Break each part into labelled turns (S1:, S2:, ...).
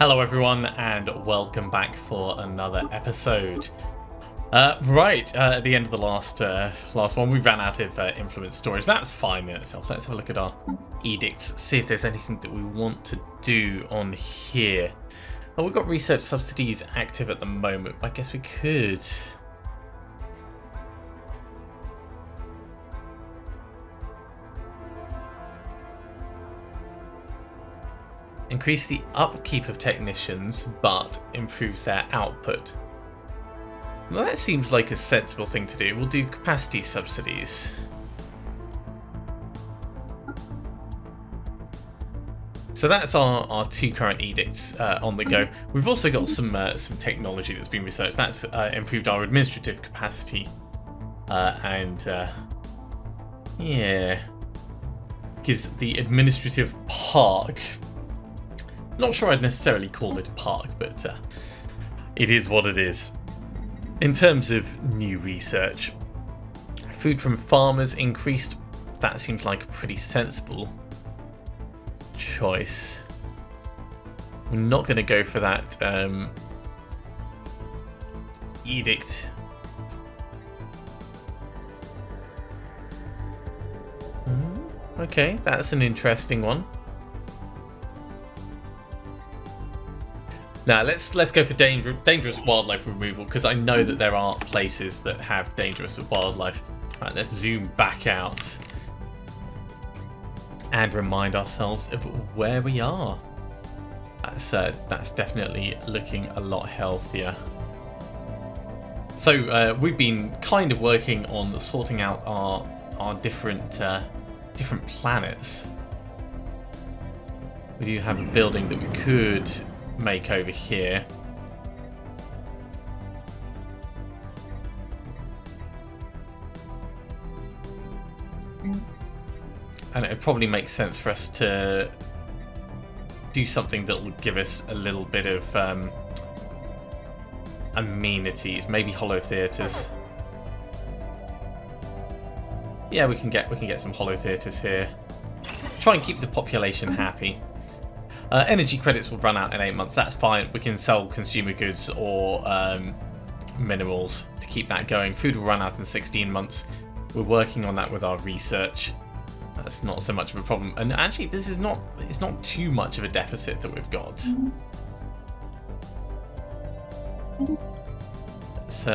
S1: Hello everyone and welcome back for another episode. At the end of the last one we ran out of influence storage. That's fine in itself. Let's have a look at our edicts, see if there's anything that we want to do on here. Well, we've got research subsidies active at the moment. I guess we could increase the upkeep of technicians, but improves their output. Well, that seems like a sensible thing to do. We'll do capacity subsidies. So that's our two current edicts on the go. We've also got some technology that's been researched. That's improved our administrative capacity, yeah, gives the administrative park. Not sure I'd necessarily call it a park, but it is what it is. In terms of new research, food from farmers increased. That seems like a pretty sensible choice. We're not going to go for that edict. Okay, that's an interesting one. Now let's go for dangerous wildlife removal, because I know that there are places that have dangerous wildlife. Right, let's zoom back out and remind ourselves of where we are. That's definitely looking a lot healthier. So we've been kind of working on sorting out our different planets. We do have a building that we could make over here. And it would probably make sense for us to do something that will give us a little bit of amenities, maybe hollow theatres. Yeah, we can get some hollow theatres here. Try and keep the population happy. Energy credits will run out in 8 months. That's fine. We can sell consumer goods or minerals to keep that going. Food will run out in 16 months. We're working on that with our research. That's not so much of a problem. And actually, it's not too much of a deficit that we've got. Let's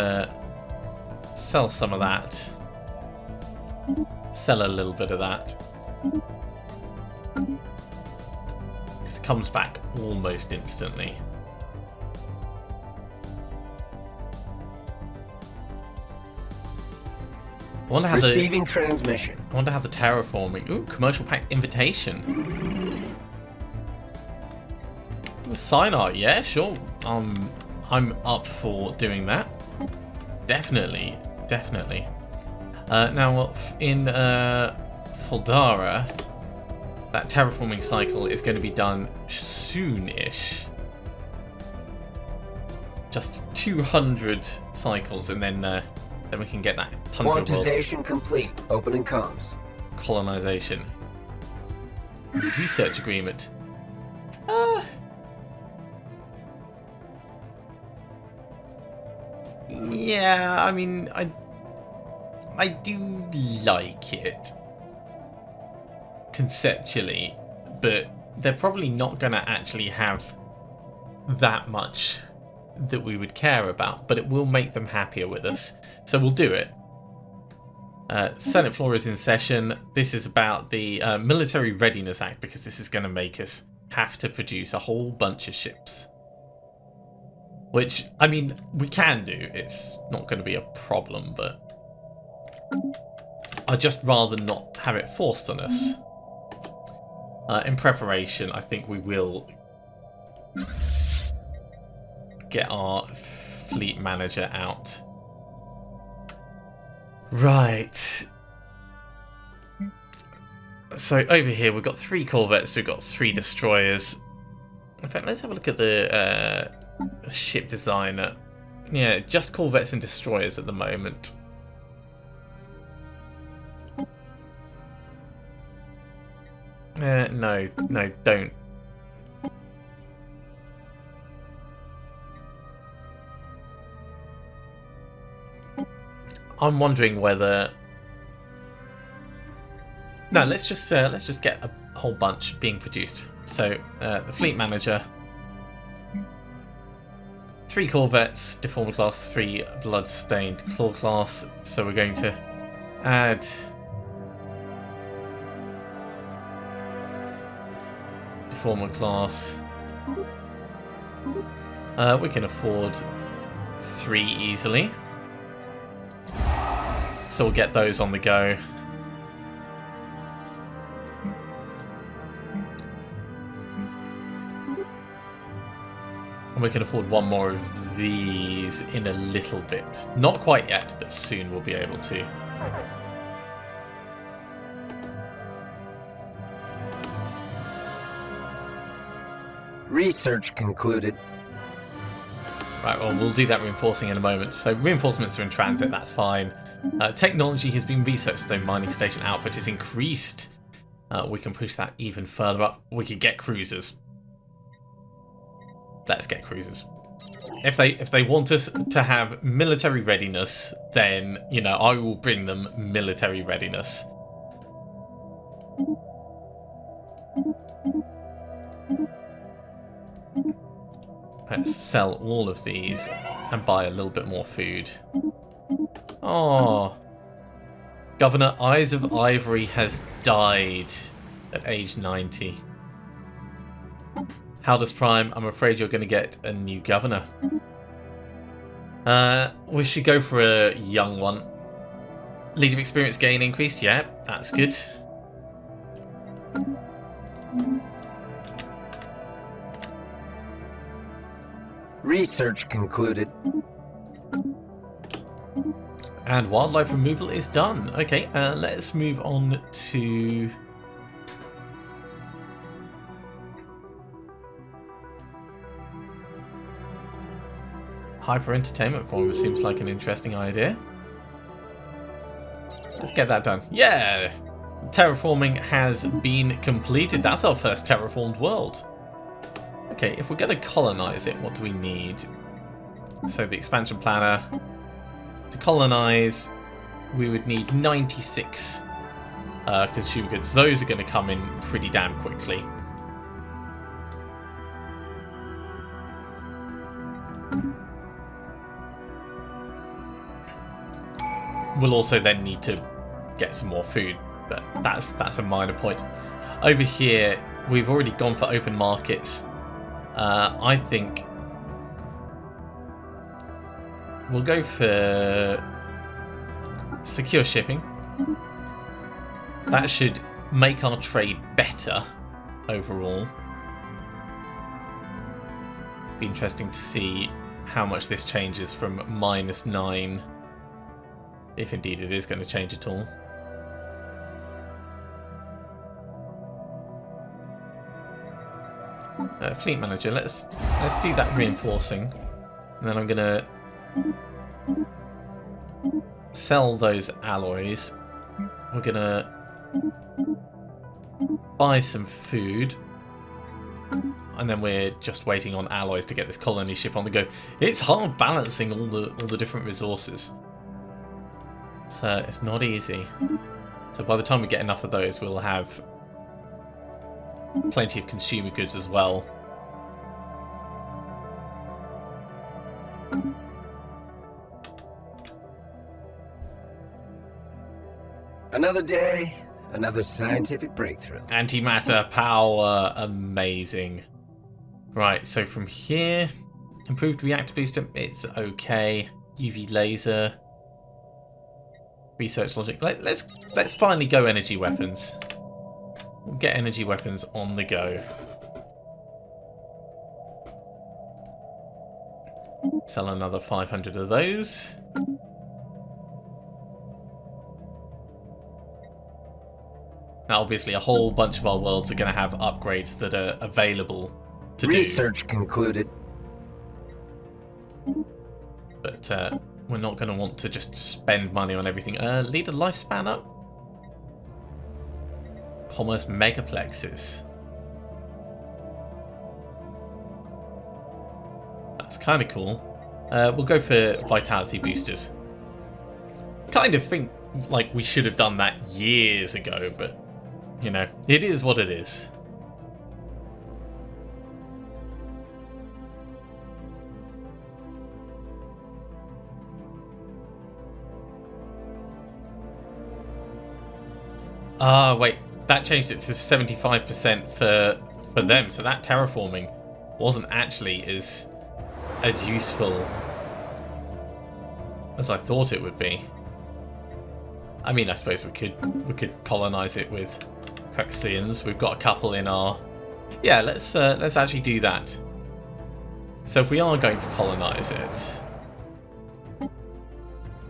S1: sell some of that. Sell a little bit of that. It comes back almost instantly. I wonder how
S2: Receiving transmission.
S1: I wonder how the terraforming. Ooh, commercial pact invitation. Sign art, yeah, sure. I'm up for doing that. Definitely. Now in Foldara, that terraforming cycle is going to be done soon-ish. Just 200 cycles, and then we can get that tundra
S2: Quantization
S1: world.
S2: complete. Opening comms.
S1: Colonization. Research agreement. Yeah, I mean, I do like it conceptually, but they're probably not going to actually have that much that we would care about, but it will make them happier with us, so we'll do it. Senate floor is in session. This is about the Military Readiness Act, because this is going to make us have to produce a whole bunch of ships, which, I mean, we can do. It's not going to be a problem, but I'd just rather not have it forced on us. In preparation, I think we will get our fleet manager out. Right. So over here we've got 3 corvettes, we've got 3 destroyers. In fact, let's have a look at the ship designer. Yeah, just corvettes and destroyers at the moment. No, don't. I'm wondering whether... No, let's just get a whole bunch being produced. So the fleet manager, 3 corvettes, deformer class, 3 bloodstained claw class. So we're going to add deformer class. We can afford 3 easily. So we'll get those on the go. And we can afford 1 more of these in a little bit. Not quite yet, but soon we'll be able to.
S2: Research concluded.
S1: Right, well, we'll do that reinforcing in a moment. So reinforcements are in transit, that's fine. Technology has been researched, so mining station output is increased. We can push that even further up. We could get cruisers. Let's get cruisers. If they want us to have military readiness, then, you know, I will bring them military readiness. Let's sell all of these and buy a little bit more food. Oh, Governor Eyes of Ivory has died at age 90. Haldus Prime, I'm afraid you're going to get a new governor. We should go for a young one. Leader experience gain increased, yeah, that's good.
S2: Research concluded.
S1: And wildlife removal is done. Okay, let's move on to... Hyper Entertainment Forum seems like an interesting idea. Let's get that done. Yeah! Terraforming has been completed. That's our first terraformed world. Okay, if we're going to colonize it, what do we need? So the expansion planner. To colonize, we would need 96 consumer goods. Those are going to come in pretty damn quickly. We'll also then need to get some more food, but that's a minor point. Over here, we've already gone for open markets. I think we'll go for secure shipping. That should make our trade better overall. Be interesting to see how much this changes from -9, if indeed it is going to change at all. Fleet manager, let's do that reinforcing, and then I'm gonna sell those alloys. We're gonna buy some food, and then we're just waiting on alloys to get this colony ship on the go. It's hard balancing all the different resources, so it's not easy. So by the time we get enough of those, we'll have plenty of consumer goods as well.
S2: Another day, another scientific breakthrough.
S1: Antimatter power, amazing. Right, so from here, improved reactor booster, it's okay. UV laser, research logic. Let's finally go energy weapons. We'll get energy weapons on the go. Sell another 500 of those. Now, obviously, a whole bunch of our worlds are going to have upgrades that are available to do.
S2: Research concluded.
S1: But we're not going to want to just spend money on everything. Leader lifespan up. Commerce megaplexes. That's kind of cool. We'll go for vitality boosters. A kind of think like we should have done that years ago, but you know, it is what it is. Ah, wait, that changed it to 75% for them, so that terraforming wasn't actually as useful as I thought it would be. I mean, I suppose we could colonize it with Cruxians. We've got a couple in our... Yeah, let's actually do that. So if we are going to colonize it,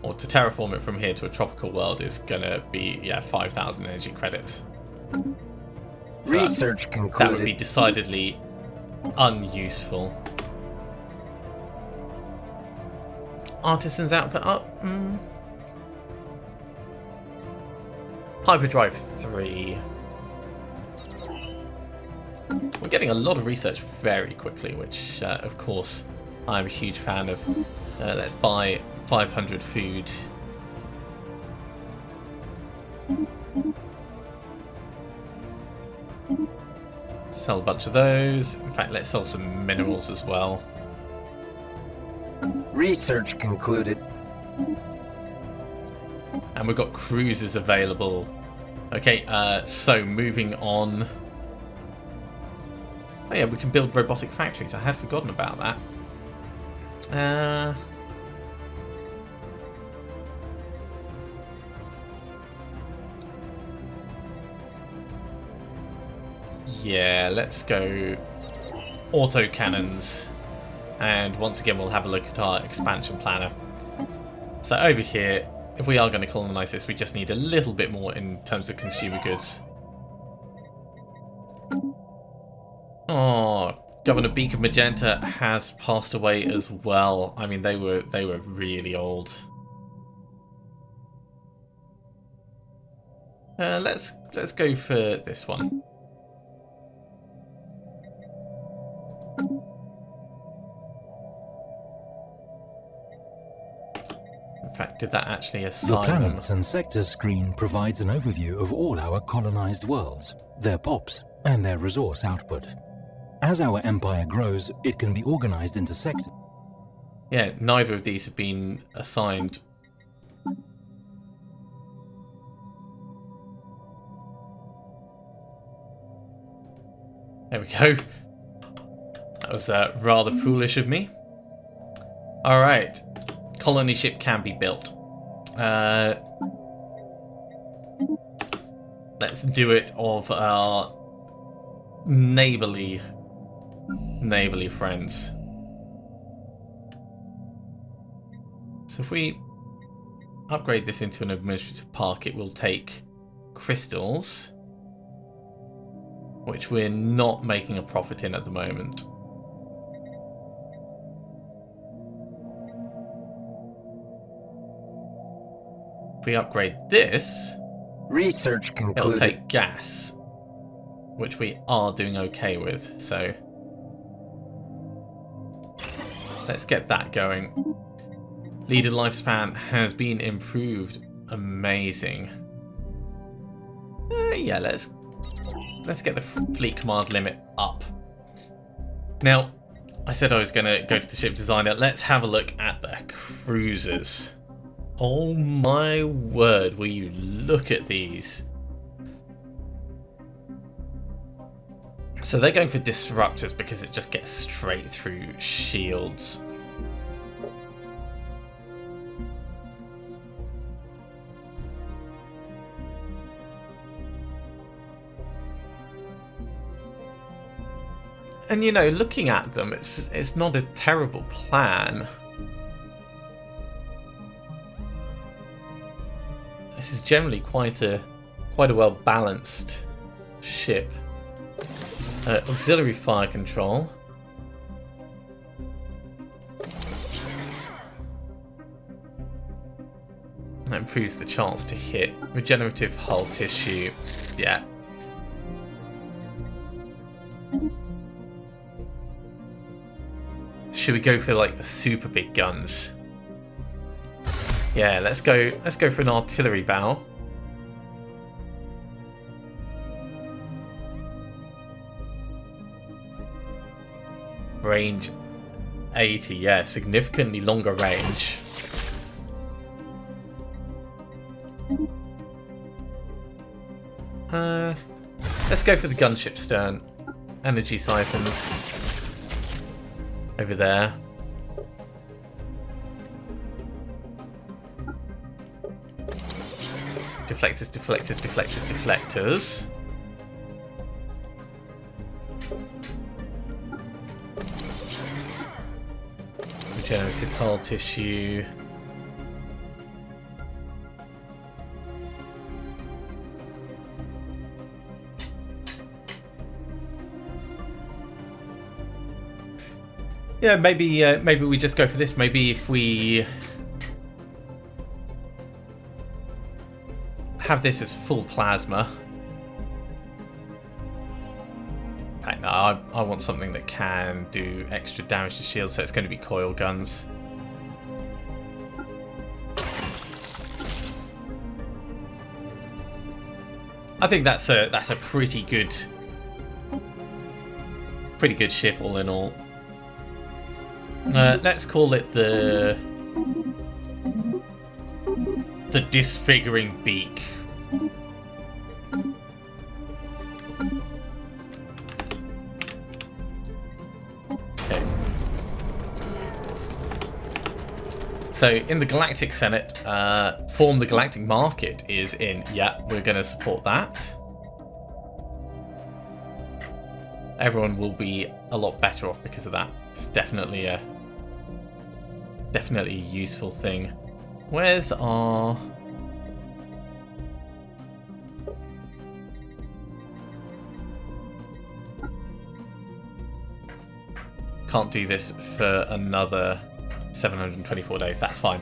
S1: or to terraform it from here to a tropical world, is gonna be 5,000 energy credits. So
S2: Research concluded.
S1: That would be decidedly unuseful. Artisans output up. Hyperdrive 3. We're getting a lot of research very quickly, which of course I'm a huge fan of. Let's buy 500 food. Sell a bunch of those. In fact, let's sell some minerals as well.
S2: Research concluded.
S1: And we've got cruisers available. Okay, so moving on. Oh yeah, we can build robotic factories. I had forgotten about that. Yeah, let's go auto cannons. And once again, we'll have a look at our expansion planner. So over here, if we are going to colonize this, we just need a little bit more in terms of consumer goods. Oh, Governor Beak of Magenta has passed away as well. I mean, they were really old. Let's go for this one. In fact, did that actually assign
S3: The planets and sectors screen provides an overview of all our colonized worlds, their POPs, and their resource output. As our empire grows, it can be organized into sectors.
S1: Yeah, neither of these have been assigned. There we go. That was rather foolish of me. Alright. Colony ship can be built. Let's do it of our neighborly friends. So if we upgrade this into an administrative park, it will take crystals, which we're not making a profit in at the moment. If we upgrade this,
S2: Research concluded.
S1: it'll take gas, which we are doing okay with, so let's get that going. Leader lifespan has been improved. Amazing. Yeah, let's get the fleet command limit up. Now, I said I was going to go to the ship designer. Let's have a look at the cruisers. Oh my word, will you look at these. So they're going for disruptors because it just gets straight through shields. And you know, looking at them, it's not a terrible plan. This is generally quite a well balanced ship. Auxiliary fire control. That improves the chance to hit. Regenerative hull tissue. Yeah. Should we go for like the super big guns? Yeah, let's go for an artillery bow. Range 80, yeah, significantly longer range. Let's go for the gunship stern. Energy siphons over there. Deflectors, deflectors, deflectors, deflectors. Regenerative hull tissue. Yeah, maybe we just go for this. Maybe if we have this as full plasma. Okay, no, I want something that can do extra damage to shields, so it's going to be coil guns. I think that's a pretty good ship all in all. Let's call it the disfiguring beak. Okay. So in the Galactic Senate, form the Galactic Market is in. Yeah, we're going to support that. Everyone will be a lot better off because of that. It's definitely a useful thing. Where's our... Can't do this for another 724 days. That's fine.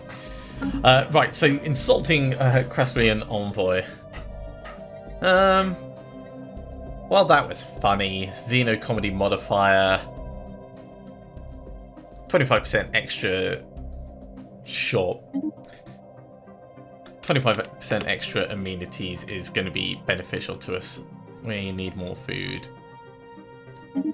S1: Right, so insulting Crestalian envoy. Well, that was funny. Xeno comedy modifier. 25% extra. Sure. 25% extra amenities is going to be beneficial to us. We need more food. 1,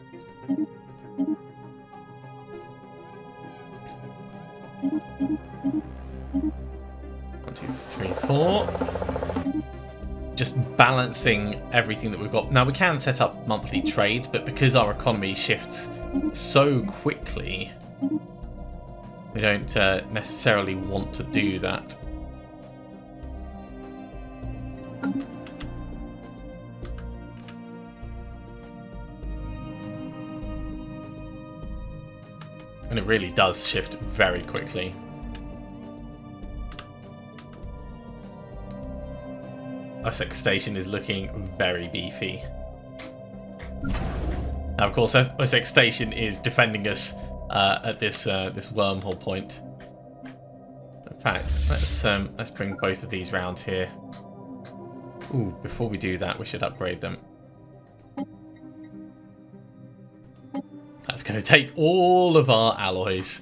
S1: 2, 3, 4. Just balancing everything that we've got. Now, we can set up monthly trades, but because our economy shifts so quickly, we don't necessarily want to do that. And it really does shift very quickly. Essex Station is looking very beefy. Now, of course, Essex Station is defending us at this this wormhole point. In fact, let's bring both of these round here. Ooh, before we do that, we should upgrade them. That's going to take all of our alloys.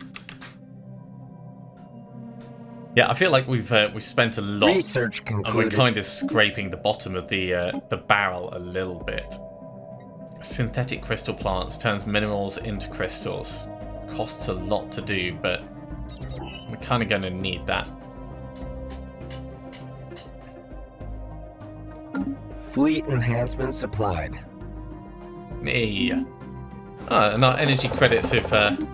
S1: Yeah, I feel like we've spent a lot,
S2: Research concluded.
S1: and we're kind of scraping the bottom of the barrel a little bit. Synthetic crystal plants turns minerals into crystals. Costs a lot to do, but we're kind of going to need that.
S2: Fleet enhancement supplied.
S1: Hey. Oh, and our energy credits have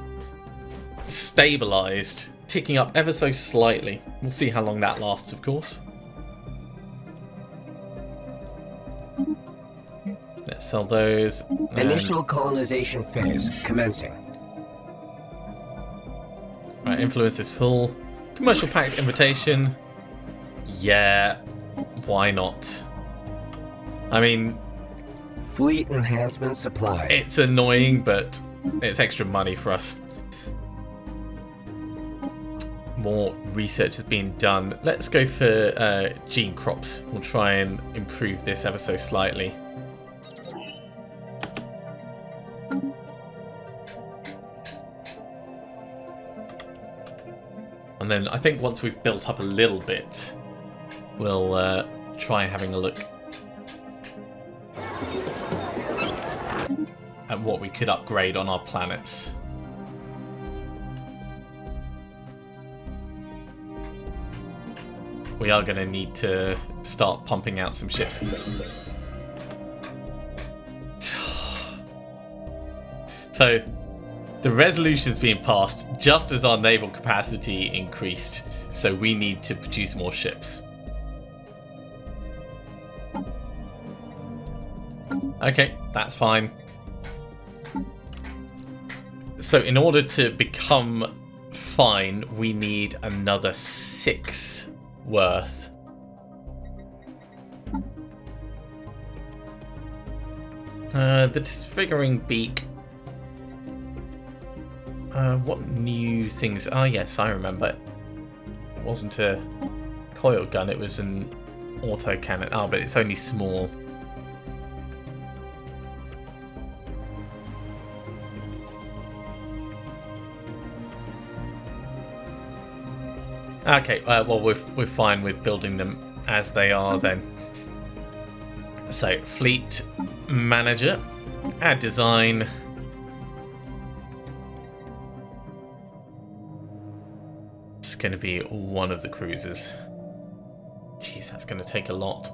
S1: stabilized, ticking up ever so slightly. We'll see how long that lasts, of course. Let's sell those.
S2: Initial colonization phase commencing.
S1: Right, influence is full. Commercial pact invitation. Yeah, why not? I mean,
S2: Fleet enhancement supplied.
S1: it's annoying, but it's extra money for us. More research is being done. Let's go for gene crops. We'll try and improve this ever so slightly. And then I think once we've built up a little bit, we'll try having a look at what we could upgrade on our planets. We are going to need to start pumping out some ships. So, the resolution's being passed just as our naval capacity increased, so we need to produce more ships. Okay, that's fine. So in order to become fine, we need another 6 worth. The disfiguring beak. What new things? Oh yes, I remember. It wasn't a coil gun, it was an auto cannon. Oh, but it's only small. Okay, well we're fine with building them as they are then. So fleet manager, add design. It's going to be one of the cruisers. Jeez, that's going to take a lot.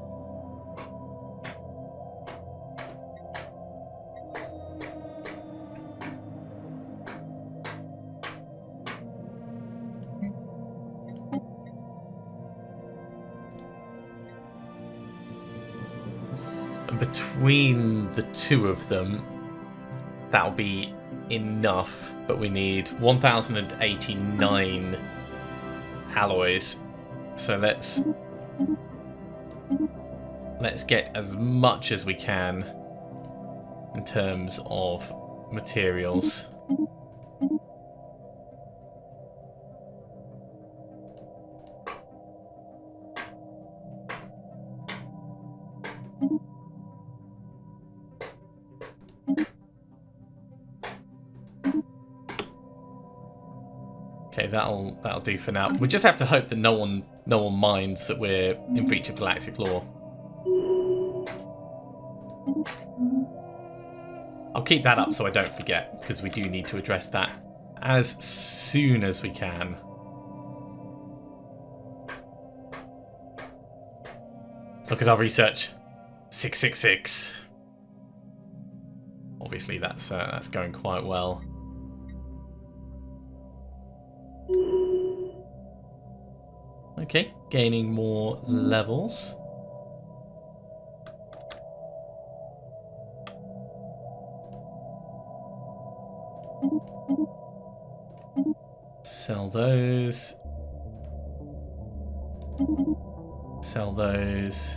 S1: Between the two of them, that'll be enough, but we need 1089 alloys. So let's get as much as we can in terms of materials. Okay, that'll do for now. We just have to hope that no one minds that we're in breach of galactic law. I'll keep that up so I don't forget, because we do need to address that as soon as we can. Look at our research. 666. Obviously that's going quite well. Okay, gaining more levels. Sell those. Sell those.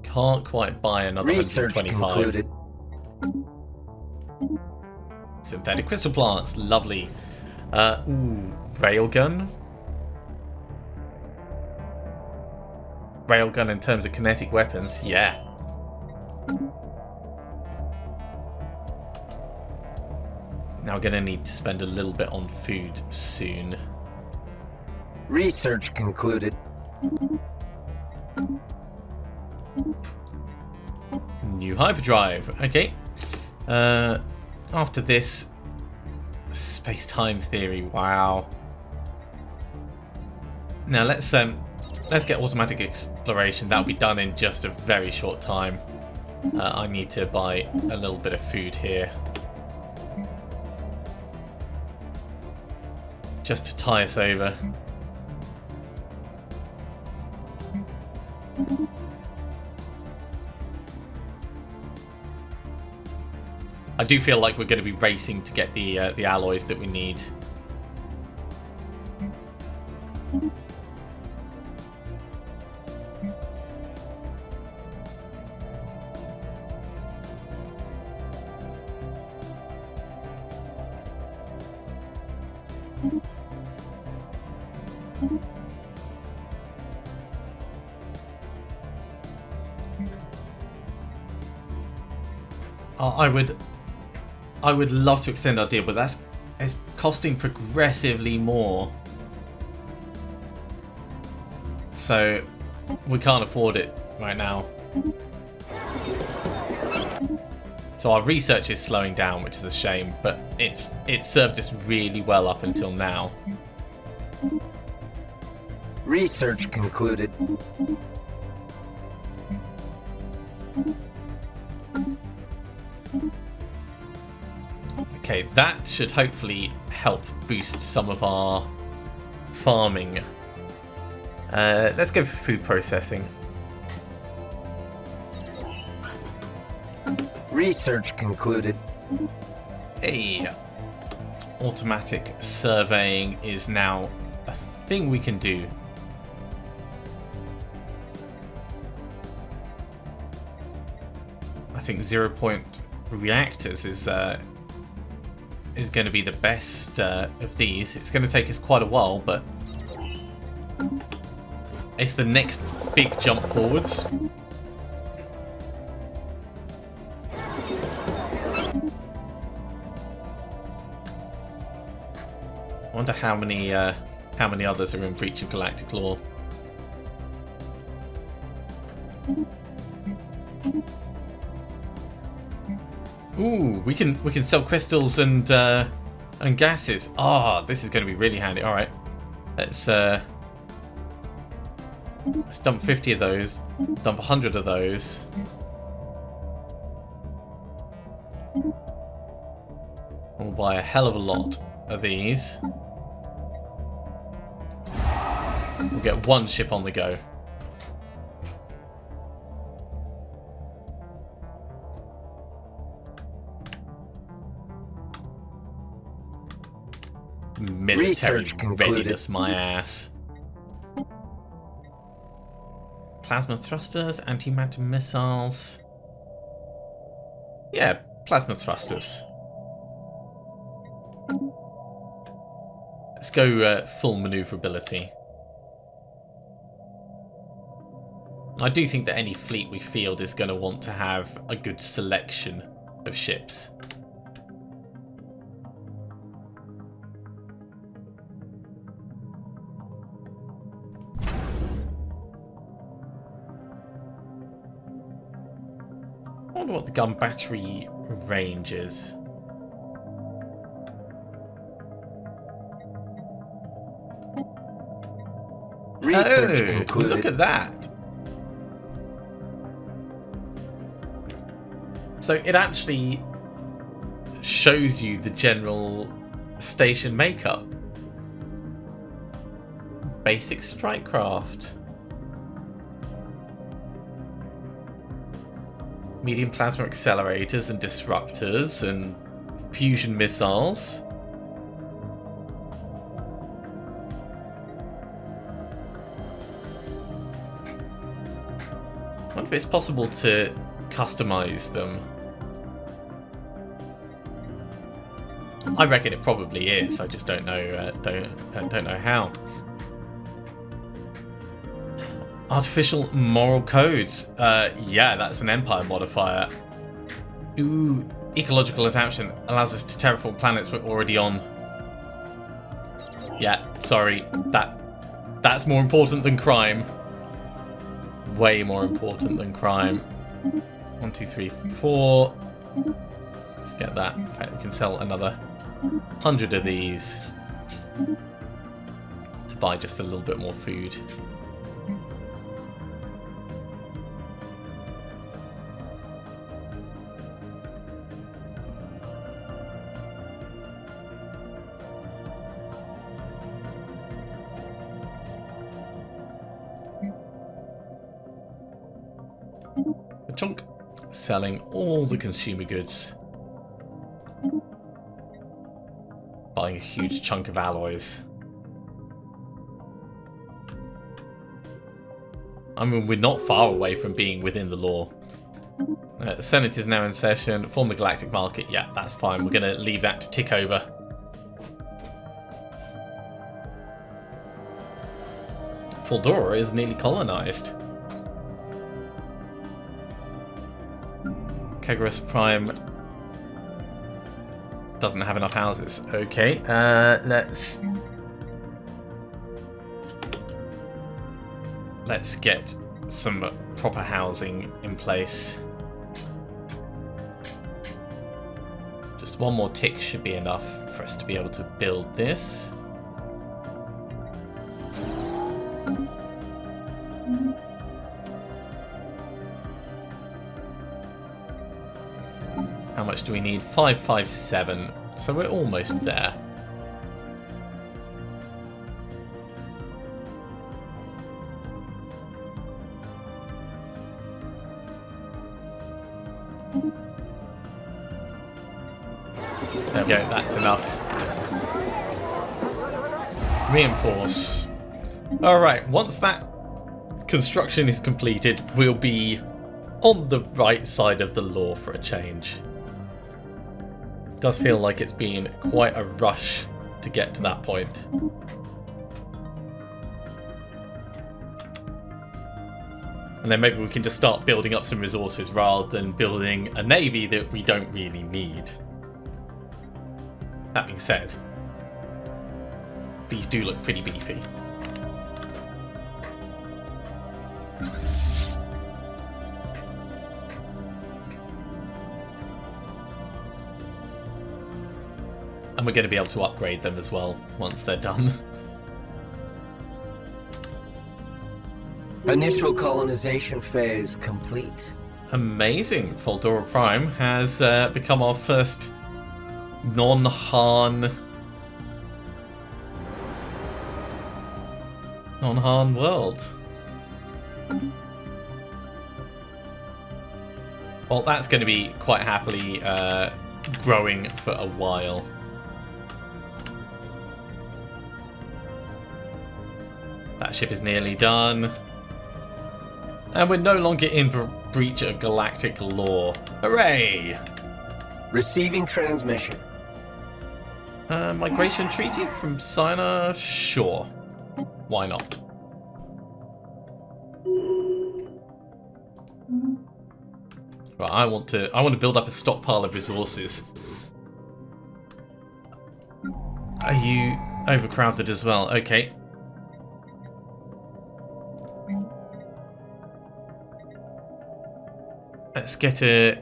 S1: Can't quite buy another
S2: Research
S1: 125.
S2: concluded.
S1: Synthetic crystal plants, lovely. Ooh, railgun. Railgun in terms of kinetic weapons, yeah. Now we're gonna need to spend a little bit on food soon.
S2: Research concluded.
S1: New hyperdrive, okay. After this, space-time theory, wow. Now let's get automatic exploration. That'll be done in just a very short time. I need to buy a little bit of food here, just to tie us over. I do feel like we're going to be racing to get the alloys that we need. I would love to extend our deal, but that's It's costing progressively more. So we can't afford it right now. So our research is slowing down, which is a shame, but it's served us really well up until now.
S2: Research concluded.
S1: Okay, that should hopefully help boost some of our farming. Let's go for food processing.
S2: Research concluded.
S1: Hey, automatic surveying is now a thing we can do. I think 0-point reactors is going to be the best of these. It's going to take us quite a while, but it's the next big jump forwards. I wonder how many others are in breach of galactic law. Ooh, we can sell crystals and gases. Ah, this is going to be really handy. All right, let's dump 50 of those, dump 100 of those. We'll buy a hell of a lot of these. We'll get one ship on the go. Military readiness, my ass. Plasma thrusters, antimatter missiles. Yeah, plasma thrusters. Let's go full maneuverability. I do think that any fleet we field is going to want to have a good selection of ships. I wonder what the gun battery range is.
S2: Research
S1: Oh,
S2: concluded.
S1: look at that. So it actually shows you the general station makeup. Basic strike craft. Medium plasma accelerators and disruptors and fusion missiles. I wonder if it's possible to customize them. I reckon it probably is. I just don't know. Don't know how. Artificial moral codes. Yeah, that's an Empire modifier. Ooh, ecological adaptation allows us to terraform planets we're already on. Yeah, sorry. That's more important than crime. Way more important than crime. 1, 2, 3, 4. Let's get that. In fact, we can sell another 100 of these to buy just a little bit more food. A chunk. Selling all the consumer goods. Buying a huge chunk of alloys. I mean, we're not far away from being within the law. The Senate is now in session. Form the galactic market. Yeah, that's fine. We're going to leave that to tick over. Faldora is nearly colonized. Cybrex Prime Doesn't have enough houses. Okay, let's get some proper housing in place. Just one more tick should be enough for us to be able to build this. How much do we need? 557. So we're almost there. There we go, that's enough. Reinforce. Alright, once that construction is completed, we'll be on the right side of the law for a change. Does feel like it's been quite a rush to get to that point. And then maybe we can just start building up some resources rather than building a navy that we don't really need. That being said, these do look pretty beefy. And we're going to be able to upgrade them as well once they're done.
S2: Initial colonization phase complete.
S1: Amazing. Foldora Prime has become our first non-Han world. Well, that's going to be quite happily growing for a while. That ship is nearly done. And we're no longer in breach of galactic law. Hooray!
S2: Receiving transmission.
S1: Migration treaty from Sinai? Sure. Why not? Right, I want to build up a stockpile of resources. Are you overcrowded as well? Okay. Let's get a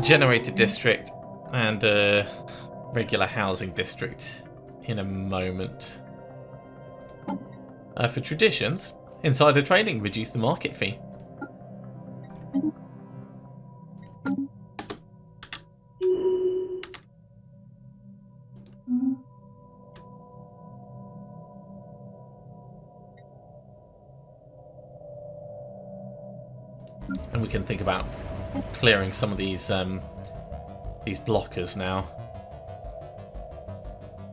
S1: generator district and a regular housing district in a moment. For traditions, insider trading, reduce the market fee. And we can think about clearing some of these blockers now.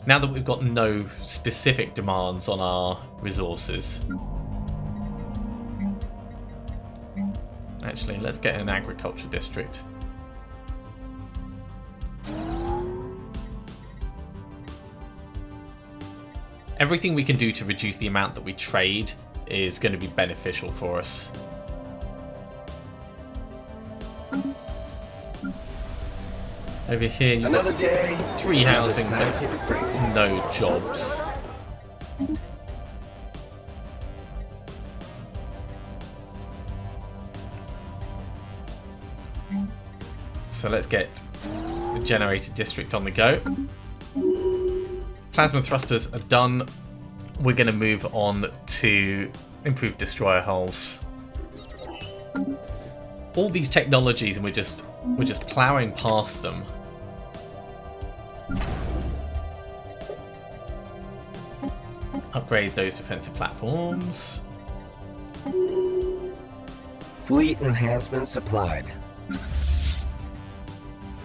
S1: Now that we've got no specific demands on our resources. Actually, let's get an agriculture district. Everything we can do to reduce the amount that we trade is going to be beneficial for us. Over here, you've
S2: Another
S1: got
S2: day,
S1: 3 housing, but
S2: scientific breakthrough.
S1: no jobs. So let's get the generator district on the go. Plasma thrusters are done. We're going to move on to improved destroyer hulls. All these technologies, and we're just plowing past them. Upgrade those defensive platforms.
S2: Fleet enhancement supplied.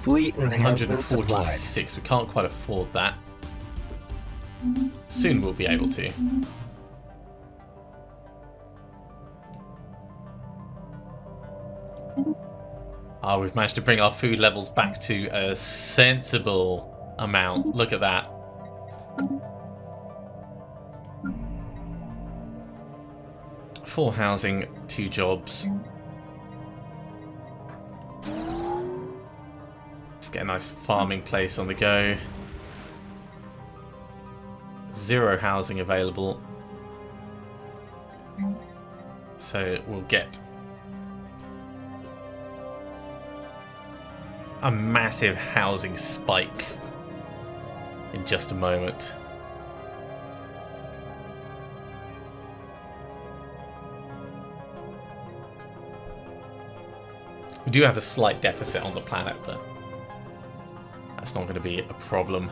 S2: Fleet enhancement supplied.
S1: 146. We can't quite afford that. Soon we'll be able to. Oh, we've managed to bring our food levels back to a sensible amount. Look at that. Four housing, 2 jobs. Let's get a nice farming place on the go. 0 housing available. So we'll get a massive housing spike in just a moment. We do have a slight deficit on the planet, but that's not going to be a problem.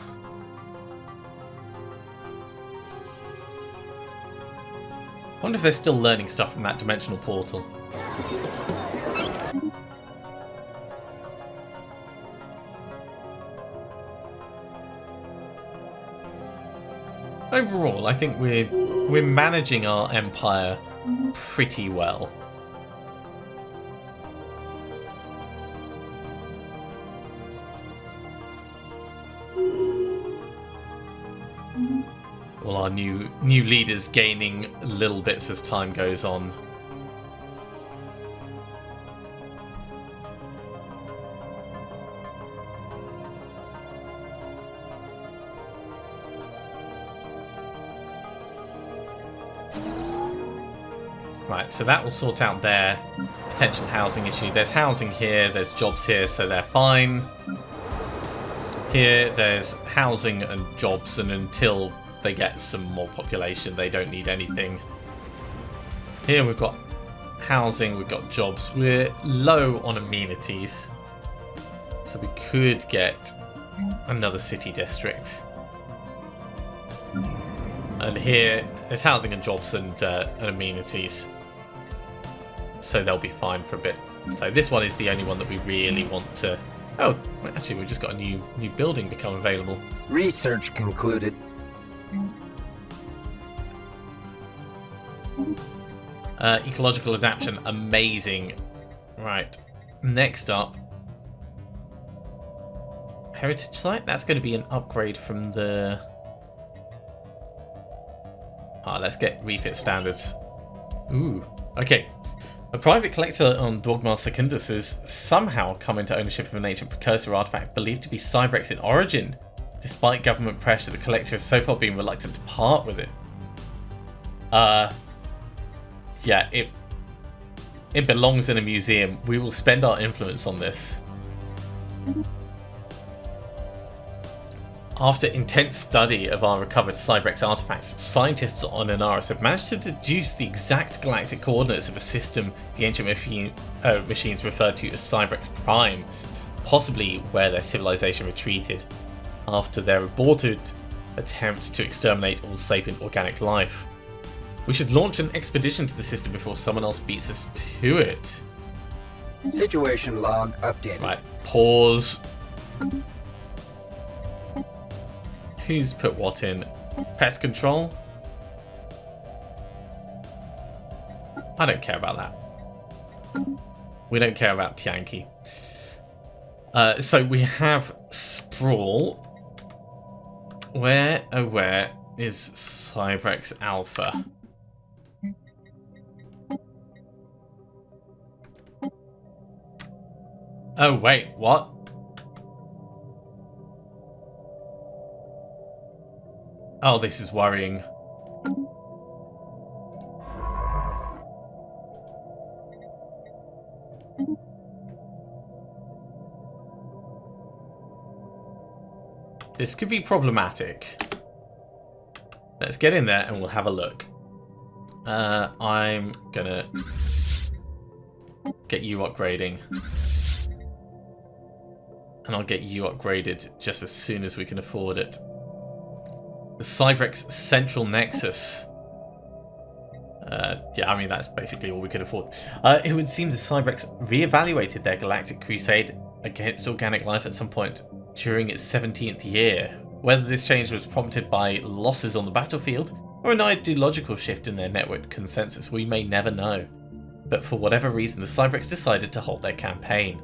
S1: I wonder if they're still learning stuff from that dimensional portal. Overall, I think we're managing our empire pretty well. All our new leaders gaining little bits as time goes on. Right, so that will sort out their potential housing issue. There's housing here, there's jobs here, so they're fine. Here, there's housing and jobs, and until they get some more population, they don't need anything. Here we've got housing, we've got jobs. We're low on amenities, so we could get another city district. And here, there's housing and jobs and amenities, so they'll be fine for a bit. So this one is the only one that we really want to... Oh, actually, we've just got a new building become available.
S2: Research concluded.
S1: Ecological adaptation, amazing. Right, next up, heritage site. That's going to be an upgrade from the... let's get refit standards. Ooh, okay. A private collector on Dogma Secundus has somehow come into ownership of an ancient precursor artifact believed to be Cybrex in origin. Despite government pressure, the collector has so far been reluctant to part with it. Yeah, it belongs in a museum. We will spend our influence on this. After intense study of our recovered Cybrex artifacts, scientists on Anaris have managed to deduce the exact galactic coordinates of a system the ancient machines referred to as Cybrex Prime, possibly where their civilization retreated after their aborted attempt to exterminate all sapient organic life. We should launch an expedition to the system before someone else beats us to it.
S2: Situation log updated.
S1: Right, pause. Who's put what in? Pest control? I don't care about that. We don't care about Tianqi. So we have Sprawl. Where is Cybrex Alpha? Oh wait, what? Oh, this is worrying. This could be problematic. Let's get in there and we'll have a look. I'm gonna get you upgrading. And I'll get you upgraded just as soon as we can afford it. The Cybrex Central Nexus. Yeah, I mean, that's basically all we could afford. It would seem the Cybrex re-evaluated their galactic crusade against organic life at some point during its 17th year. Whether this change was prompted by losses on the battlefield or an ideological shift in their network consensus, we may never know. But for whatever reason, the Cybrex decided to halt their campaign.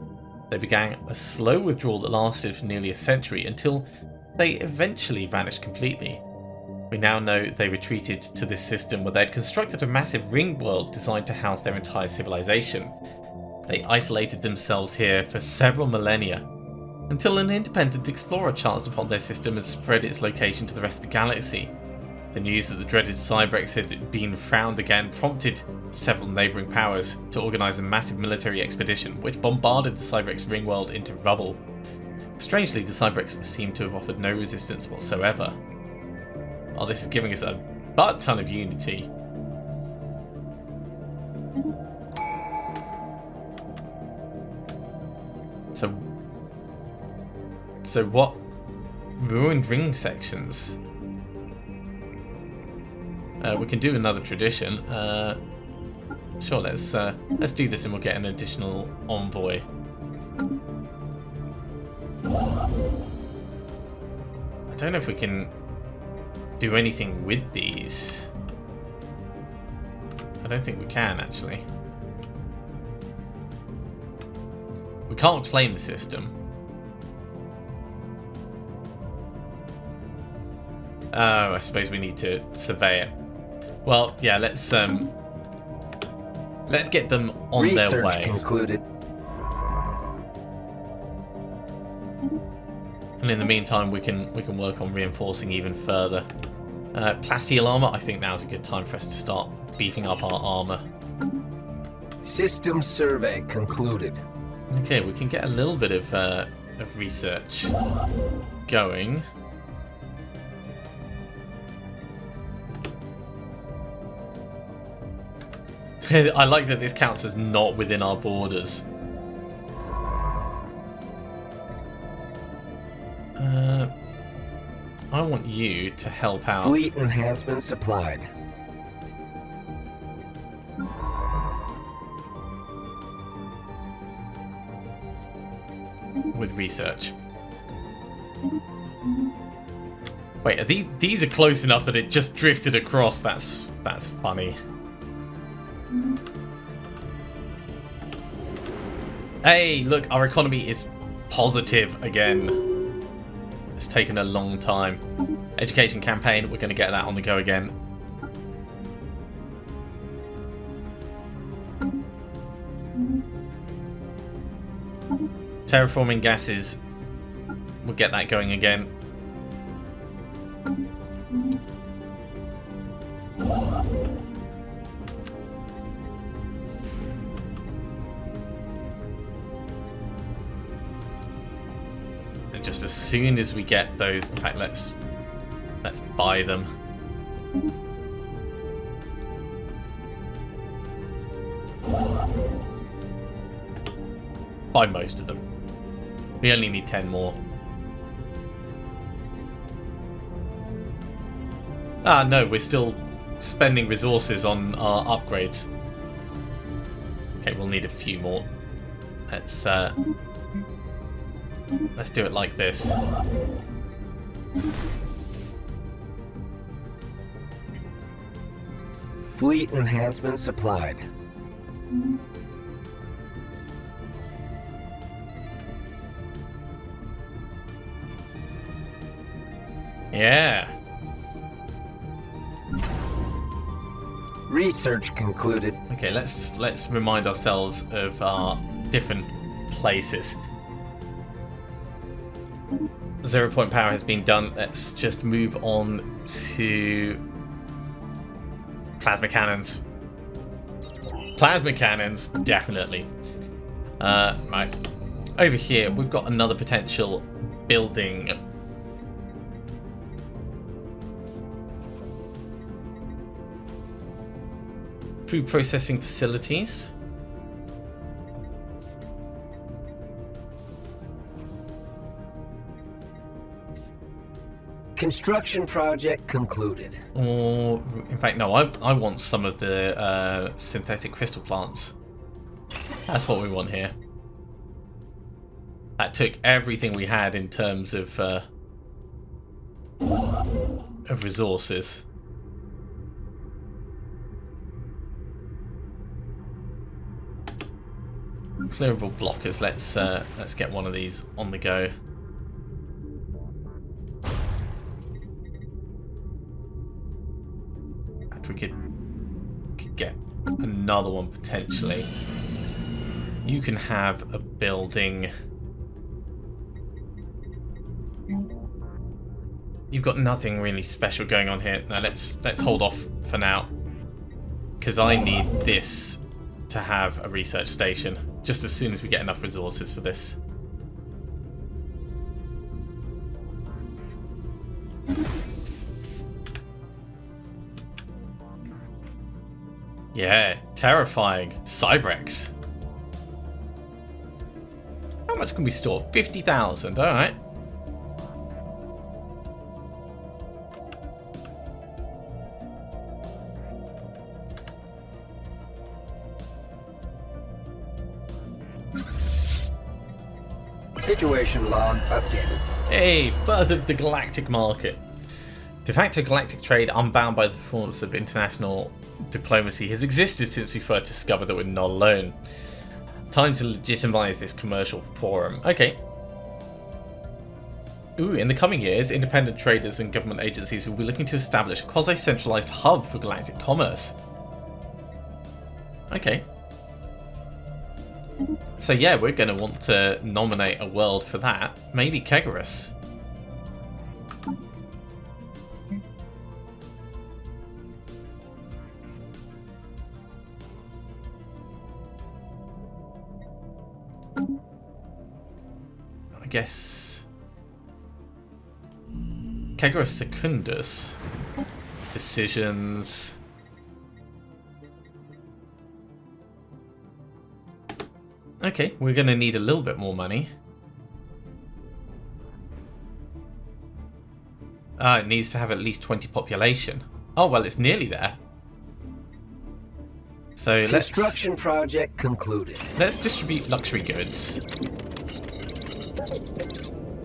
S1: They began a slow withdrawal that lasted for nearly a century until they eventually vanished completely. We now know they retreated to this system where they'd constructed a massive ring world designed to house their entire civilization. They isolated themselves here for several millennia, until an independent explorer chanced upon their system and spread its location to the rest of the galaxy. The news that the dreaded Cybrex had been found again prompted several neighbouring powers to organise a massive military expedition which bombarded the Cybrex ringworld into rubble. Strangely, the Cybrex seemed to have offered no resistance whatsoever. While this is giving us a butt ton of unity. So what ruined ring sections? We can do another tradition. Sure, let's do this and we'll get an additional envoy. I don't know if we can do anything with these. I don't think we can, actually. We can't claim the system. Oh, I suppose we need to survey it. Well, yeah, let's get them on their way.
S2: Research concluded.
S1: And in the meantime, we can work on reinforcing even further. Plasteel armor. I think now's a good time for us to start beefing up our armor.
S2: System survey concluded.
S1: Okay, we can get a little bit of research going. I like that this counts as not within our borders. I want you to help out.
S2: Fleet enhancement supplied.
S1: With research. Wait, are these are close enough that it just drifted across. That's funny. Hey, look, our economy is positive again. It's taken a long time. Education campaign, we're going to get that on the go again. Terraforming gases, we'll get that going again. And just as soon as we get those, in fact, let's buy them. Buy most of them. We only need 10 more. Ah, no, we're still spending resources on our upgrades. Okay, we'll need a few more. Let's do it like this.
S2: Fleet enhancement supplied.
S1: Yeah.
S2: Research concluded.
S1: Okay, let's remind ourselves of our different places. 0 point power has been done. Let's just move on to plasma cannons. Plasma cannons, definitely. Right. Over here, we've got another potential building. Food processing facilities.
S2: Construction project concluded.
S1: Or, in fact, no, I want some of the synthetic crystal plants. That's what we want here. That took everything we had in terms of resources. Clearable blockers. Let's get one of these on the go. And we could get another one potentially. You can have a building. You've got nothing really special going on here. Now let's hold off for now, because I need this to have a research station just as soon as we get enough resources for this. Yeah, terrifying. Cybrex. How much can we store? 50,000, alright.
S2: Situation log updated.
S1: Hey, birth of the galactic market. De facto galactic trade, unbound by the forms of international diplomacy, has existed since we first discovered that we're not alone. Time to legitimize this commercial forum. Okay. Ooh, in the coming years, independent traders and government agencies will be looking to establish a quasi-centralized hub for galactic commerce. Okay. So yeah, we're going to want to nominate a world for that. Maybe Kegarus. I guess Kegarus Secundus. Decisions. Okay, we're going to need a little bit more money. It needs to have at least 20 population. Oh, well, it's nearly there. So
S2: Construction project concluded.
S1: Let's distribute luxury goods.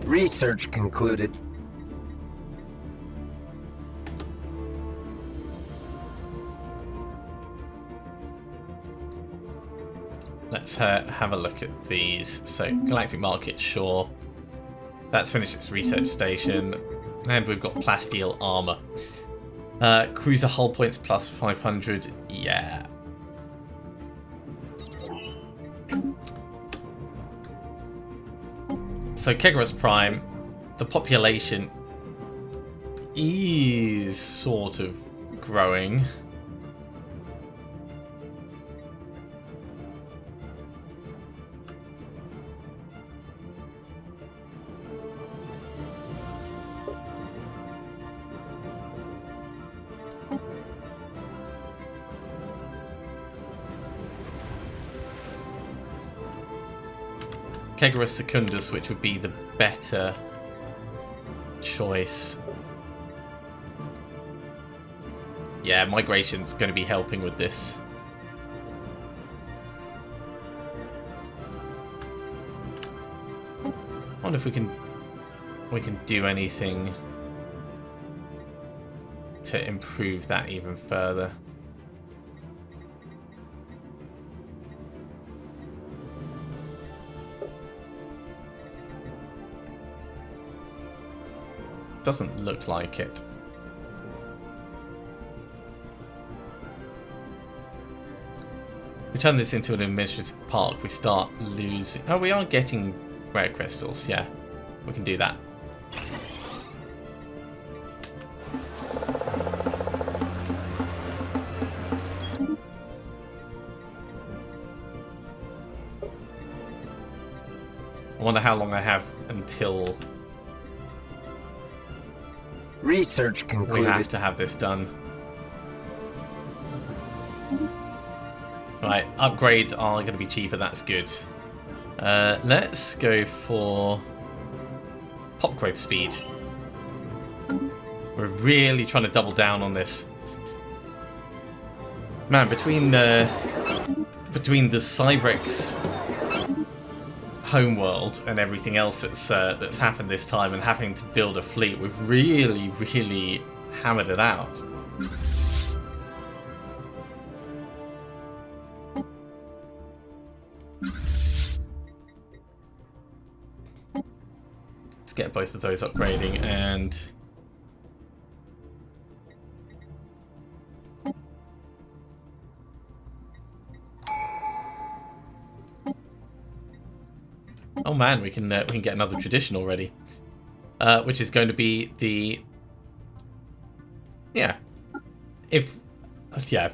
S2: Research concluded.
S1: Let's have a look at these. So, Galactic Market, sure. That's finished its research station. And we've got plasteel armor. Cruiser hull points plus 500. Yeah. So, Cybrex Prime, the population is sort of growing. Kegarus Secundus, which would be the better choice. Yeah, migration's going to be helping with this. I wonder if we can do anything to improve that even further. Doesn't look like it. We turn this into an administrative park, we start losing... Oh, we are getting rare crystals, yeah. We can do that. I wonder how long I have until...
S2: Research concluded.
S1: We have to have this done. Right, upgrades are going to be cheaper, that's good. Let's go for pop growth speed. We're really trying to double down on this. Man, between the Cybrex homeworld and everything else that's happened this time, and having to build a fleet, we've really hammered it out. Let's get both of those upgrading, and oh man, we can get another tradition already, which is going to be the Yeah. Yeah.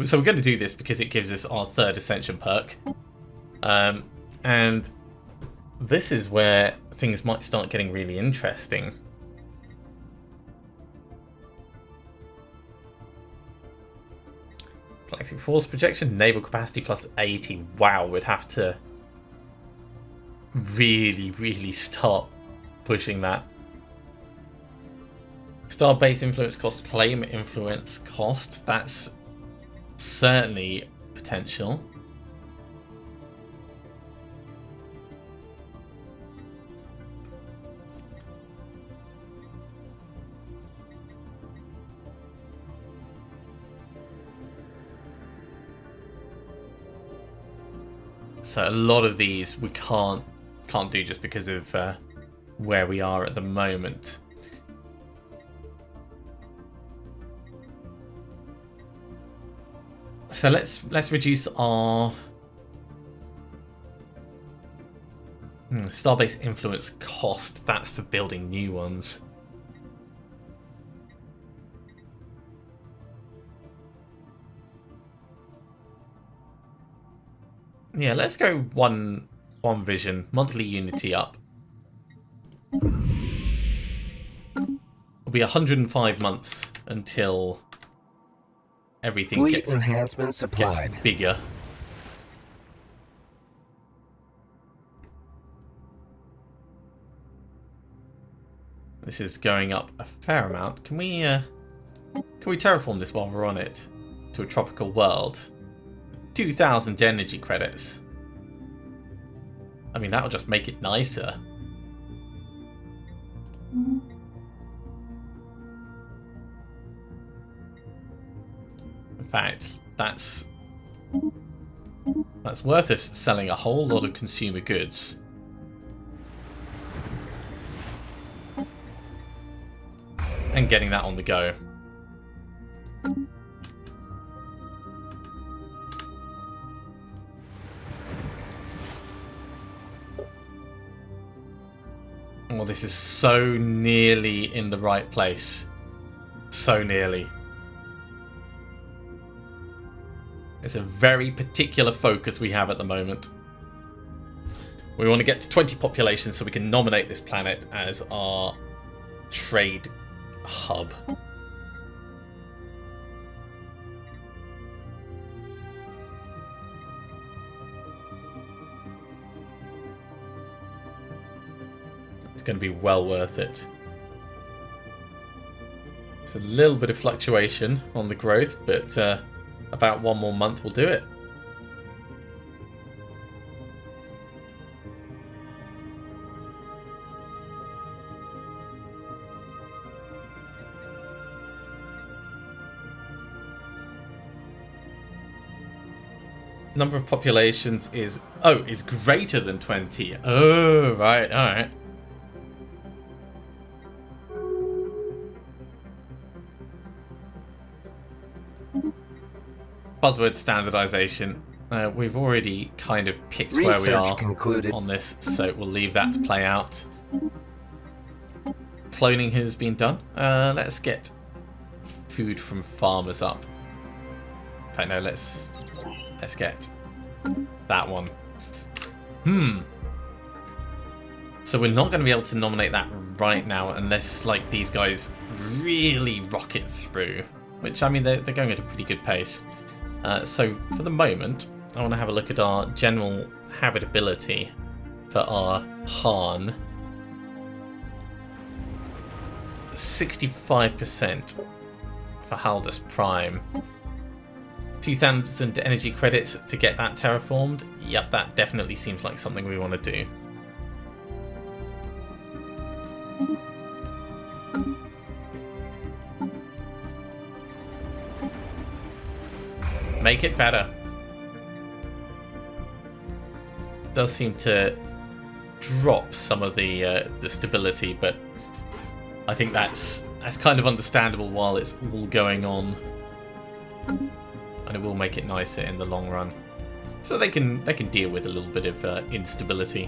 S1: So we're going to do this because it gives us our 3rd Ascension perk. And this is where things might start getting really interesting. Collecting force projection, naval capacity plus 80. Wow, we'd have to really start pushing that. Star base influence cost, claim influence cost. That's certainly potential. So a lot of these we can't do just because of where we are at the moment. So let's reduce our starbase influence cost. That's for building new ones. Yeah, let's go one vision, monthly unity up. It'll be 105 months until everything
S2: Fleet
S1: gets
S2: enhancement supplied.
S1: bigger. This is going up a fair amount. Can we terraform this while we're on it to a tropical world? 2,000 energy credits. I mean, that'll just make it nicer. In fact, that's worth us selling a whole lot of consumer goods. And getting that on the go. Well, this is so nearly in the right place. So nearly. It's a very particular focus we have at the moment. We want to get to 20 population so we can nominate this planet as our trade hub. It's going to be well worth it. It's a little bit of fluctuation on the growth, but about 1 more month will do it. Number of populations is greater than 20. Oh, right, all right. Buzzword standardization. We've already kind of picked where we are on this, so we'll leave that to play out. Cloning has been done. Let's get food from farmers up. In fact, no, let's get that one. So we're not going to be able to nominate that right now unless like these guys really rocket through, which I mean they're going at a pretty good pace. So for the moment, I want to have a look at our general habitability for our Han. 65% for Haldus Prime. 2,000 energy credits to get that terraformed. Yep, that definitely seems like something we want to do. Make it better. Does seem to drop some of the stability, but I think that's kind of understandable while it's all going on, and it will make it nicer in the long run. So they can deal with a little bit of instability.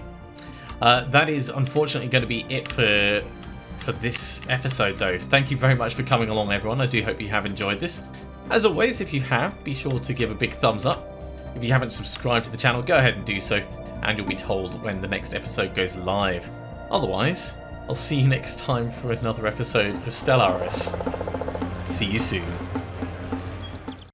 S1: That is unfortunately going to be it for for this episode, though. Thank you very much for coming along, everyone. I do hope you have enjoyed this. As always, if you have, be sure to give a big thumbs up. If you haven't subscribed to the channel, go ahead and do so, and you'll be told when the next episode goes live. Otherwise, I'll see you next time for another episode of Stellaris. See you soon.